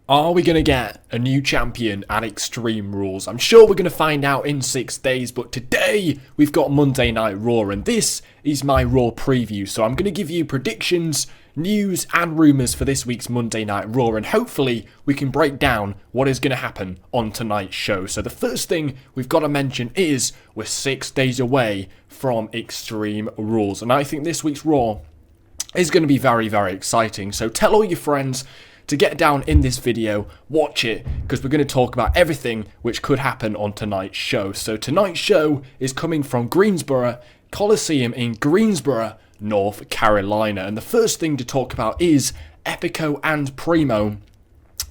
Are we going to get a new champion at Extreme Rules? I'm sure we're going to find out in 6 days, but today we've got Monday Night Raw, and this is my Raw preview. So I'm going to give you predictions, news, and rumours for this week's Monday Night Raw, and hopefully we can break down what is going to happen on tonight's show. So the first thing we've got to mention is we're 6 days away from Extreme Rules, and I think this week's Raw is going to be very, very exciting. So tell all your friends to get down in this video, watch it, because we're going to talk about everything which could happen on tonight's show. So tonight's show is coming from Greensboro Coliseum in Greensboro, North Carolina. And the first thing to talk about is Epico and Primo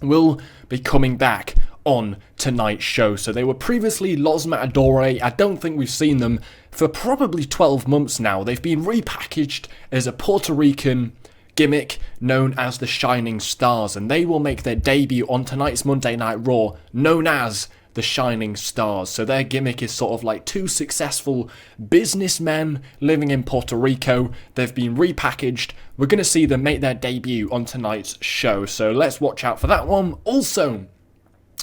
will be coming back on tonight's show. So they were previously Los Matadores. I don't think we've seen them for probably 12 months now. They've been repackaged as a Puerto Rican gimmick known as the Shining Stars, and they will make their debut on tonight's Monday Night Raw known as the Shining Stars. So their gimmick is sort of like two successful businessmen living in Puerto Rico. They've been repackaged. We're going to see them make their debut on tonight's show, so let's watch out for that one. Also,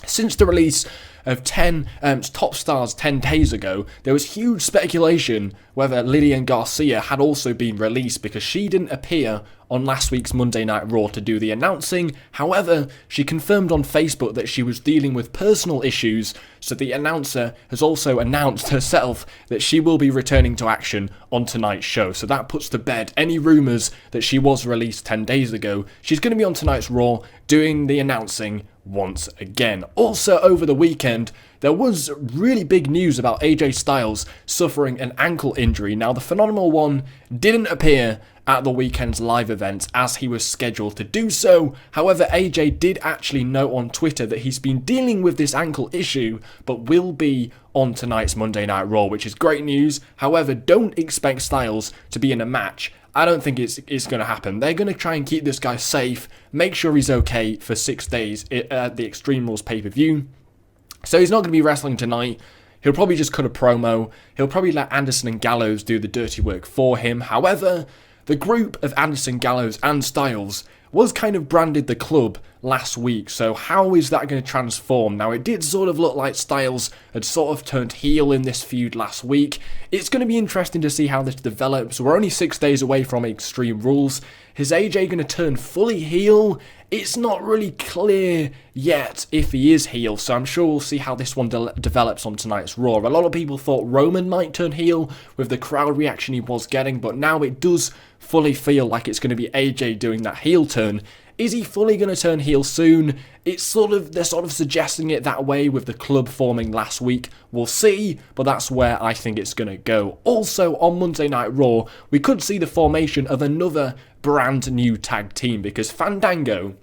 since the release of 10 Top Stars 10 days ago, there was huge speculation whether Lillian Garcia had also been released because she didn't appear on last week's Monday Night Raw to do the announcing. However, she confirmed on Facebook that she was dealing with personal issues, so the announcer has also announced herself that she will be returning to action on tonight's show. So that puts to bed any rumours that she was released 10 days ago. She's going to be on tonight's Raw doing the announcing once again. Also, over the weekend, there was really big news about AJ Styles suffering an ankle injury. Now, the Phenomenal One didn't appear at the weekend's live event as he was scheduled to do so. However, AJ did actually note on Twitter that he's been dealing with this ankle issue, but will be on tonight's Monday Night Raw, which is great news. However, don't expect Styles to be in a match. I don't think it's going to happen. They're going to try and keep this guy safe, make sure he's okay for 6 days at the Extreme Rules pay-per-view. So he's not going to be wrestling tonight. He'll probably just cut a promo. He'll probably let Anderson and Gallows do the dirty work for him. However, the group of Anderson, Gallows and Styles was kind of branded the club last week, so how is that going to transform? Now, it did sort of look like Styles had sort of turned heel in this feud last week. It's going to be interesting to see how this develops. We're only 6 days away from Extreme Rules. Is AJ going to turn fully heel? It's not really clear yet if he is heel, so I'm sure we'll see how this one develops on tonight's Raw. A lot of people thought Roman might turn heel with the crowd reaction he was getting, but now it does fully feel like it's going to be AJ doing that heel turn. Is he fully going to turn heel soon? They're sort of suggesting it that way with the club forming last week. We'll see, but that's where I think it's going to go. Also, on Monday Night Raw, we could see the formation of another brand new tag team because Fandango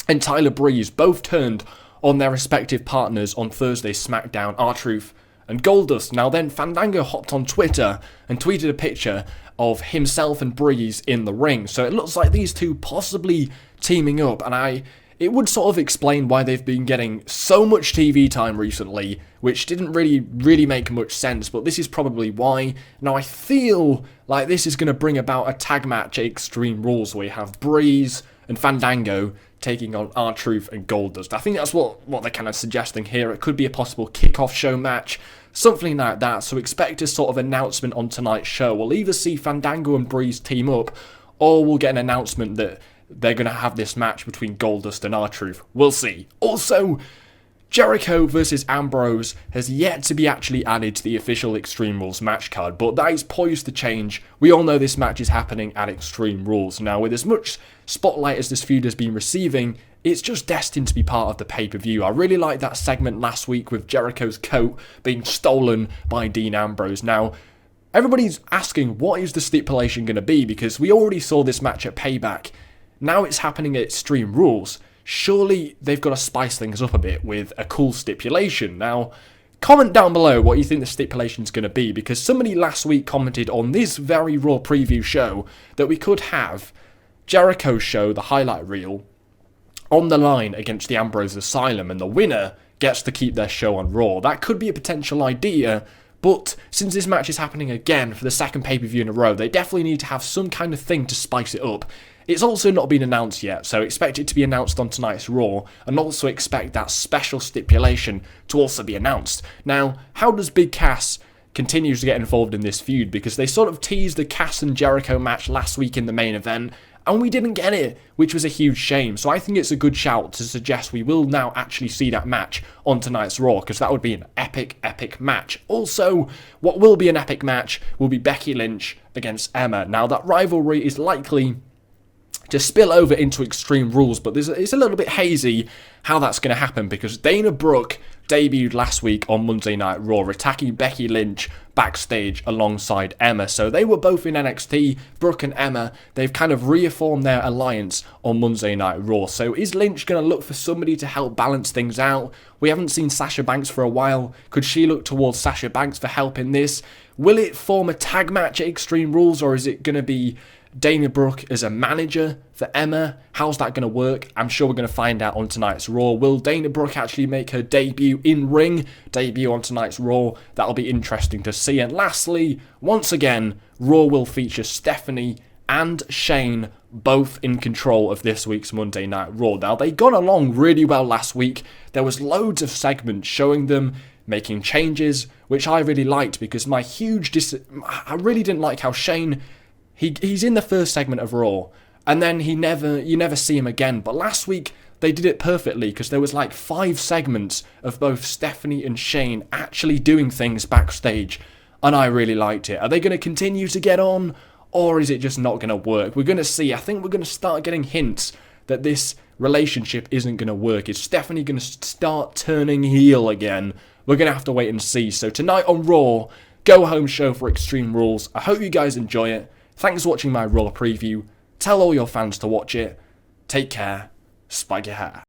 and Tyler Breeze both turned on their respective partners on Thursday's SmackDown, R-Truth and Goldust. Now then, Fandango hopped on Twitter and tweeted a picture of himself and Breeze in the ring. So it looks like these two possibly teaming up, and it would sort of explain why they've been getting so much TV time recently, which didn't really make much sense, but this is probably why. Now, I feel like this is going to bring about a tag match at Extreme Rules where you have Breeze and Fandango taking on R-Truth and Goldust. I think that's what they're kind of suggesting here. It could be a possible kickoff show match, something like that. So expect a sort of announcement on tonight's show. We'll either see Fandango and Breeze team up, or we'll get an announcement that they're going to have this match between Goldust and R-Truth. We'll see. Also, Jericho versus Ambrose has yet to be actually added to the official Extreme Rules match card, but that is poised to change. We all know this match is happening at Extreme Rules. Now, with as much spotlight as this feud has been receiving, it's just destined to be part of the pay-per-view. I really liked that segment last week with Jericho's coat being stolen by Dean Ambrose. Now, everybody's asking, what is the stipulation going to be? Because we already saw this match at Payback. Now it's happening at Extreme Rules. Surely they've got to spice things up a bit with a cool stipulation. Now, comment down below what you think the stipulation's going to be, because somebody last week commented on this very Raw preview show that we could have Jericho's show, the highlight reel, on the line against the Ambrose Asylum, and the winner gets to keep their show on Raw. That could be a potential idea, but since this match is happening again for the second pay-per-view in a row, they definitely need to have some kind of thing to spice it up. It's also not been announced yet, so expect it to be announced on tonight's Raw, and also expect that special stipulation to also be announced. Now, how does Big Cass continue to get involved in this feud? Because they sort of teased the Cass and Jericho match last week in the main event, and we didn't get it, which was a huge shame. So I think it's a good shout to suggest we will now actually see that match on tonight's Raw, because that would be an epic, epic match. Also, what will be an epic match will be Becky Lynch against Emma. Now, that rivalry is likely to spill over into Extreme Rules, but it's a little bit hazy how that's going to happen, because Dana Brooke debuted last week on Monday Night Raw, attacking Becky Lynch backstage alongside Emma. So they were both in NXT, Brooke and Emma. They've kind of reaffirmed their alliance on Monday Night Raw. So is Lynch going to look for somebody to help balance things out? We haven't seen Sasha Banks for a while. Could she look towards Sasha Banks for help in this? Will it form a tag match at Extreme Rules, or is it going to be Dana Brooke as a manager for Emma? How's that going to work? I'm sure we're going to find out on tonight's Raw. Will Dana Brooke actually make her debut on tonight's Raw? That'll be interesting to see. And lastly, once again, Raw will feature Stephanie and Shane both in control of this week's Monday Night Raw. Now, they got along really well last week. There was loads of segments showing them making changes, which I really liked, because I really didn't like how Shane, he's in the first segment of Raw, and then you never see him again. But last week, they did it perfectly, because there was like 5 segments of both Stephanie and Shane actually doing things backstage, and I really liked it. Are they going to continue to get on, or is it just not going to work? We're going to see. I think we're going to start getting hints that this relationship isn't going to work. Is Stephanie going to start turning heel again? We're going to have to wait and see. So tonight on Raw, go-home show for Extreme Rules. I hope you guys enjoy it. Thanks for watching my Raw preview. Tell all your fans to watch it. Take care. Spike your hair.